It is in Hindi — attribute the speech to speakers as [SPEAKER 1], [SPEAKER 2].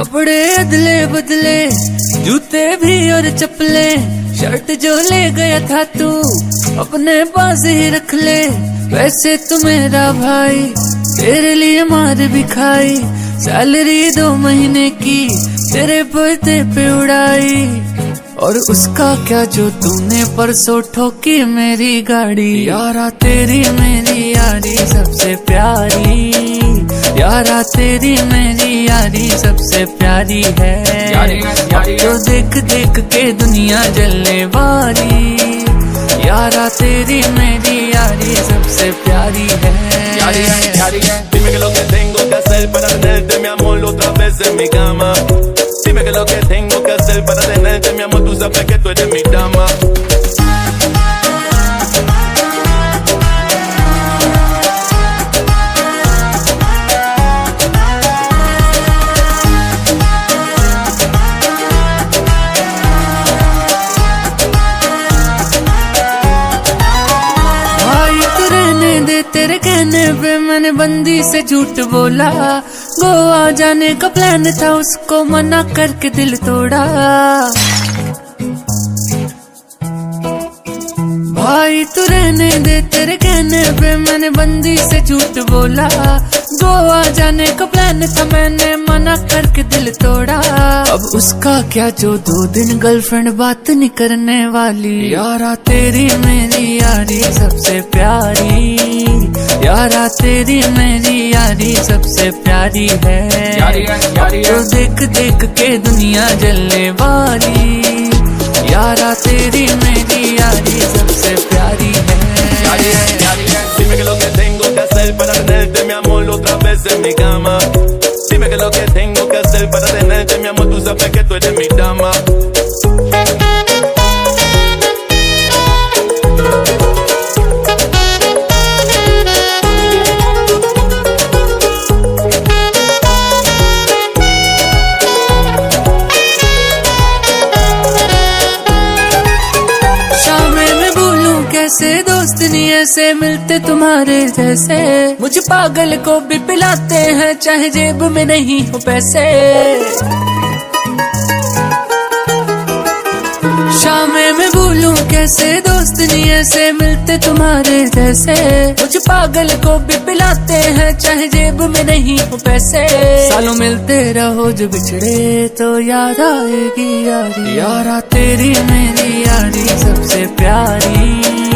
[SPEAKER 1] कपड़े अदले बदले, जूते भी और चप्पले, शर्ट जो ले गया था तू अपने पास ही रख ले। वैसे तू मेरा भाई, तेरे लिए मार भी खाई, सैलरी 2 महीने की तेरे बर्थडे पे उड़ाई। और उसका क्या जो तूने परसों ठोकी मेरी गाड़ी। यारा तेरी मेरी यारी सबसे प्यारी, यारा तेरी मेरी यारी सबसे प्यारी है। अब तो देख देख के दुनिया जलने वाली, यारा तेरी मेरी यारी सबसे प्यारी है।
[SPEAKER 2] Dime que lo que tengo que hacer para tenerte mi amor otra vez en mi cama. Dime que lo que tengo que hacer para tenerte mi amor, tú sabes que tú eres mi dama.
[SPEAKER 1] तेरे कहने पे मैंने बंदी से झूठ बोला, गोवा जाने का प्लान था उसको मना करके दिल तोड़ा। भाई तू रहने दे, तेरे कहने पे मैंने बंदी से झूठ बोला, गोवा जाने का प्लान था मैंने मना करके दिल तोड़ा। अब उसका क्या जो 2 दिन गर्लफ्रेंड बात नहीं करने वाली। यारा तेरी मेरी यारी सबसे प्यारी, यारा तेरी मेरी यारी सबसे प्यारी है। अब तो देख देख के दुनिया जलने वाली, यारा तेरी मेरी यारी सबसे प्यारी है।
[SPEAKER 2] Dime que lo que tengo que hacer para tenerte mi amor otra vez en mi cama. Dime que lo que tengo que hacer para tenerte mi amor, tú sabes que tú eres mi dama.
[SPEAKER 1] कैसे दोस्त नहीं ऐसे मिलते तुम्हारे जैसे, मुझे पागल को भी पिलाते हैं चाहे जेब में नहीं हो पैसे। शामें मैं भूलूं कैसे दोस्त नहीं ऐसे मिलते तुम्हारे जैसे, मुझे पागल को भी पिलाते हैं चाहे जेब में नहीं हो पैसे। सालों मिलते रहो जो बिछड़े तो याद आएगी यारी, यारा तेरी मेरी यारी सबसे प्यारी,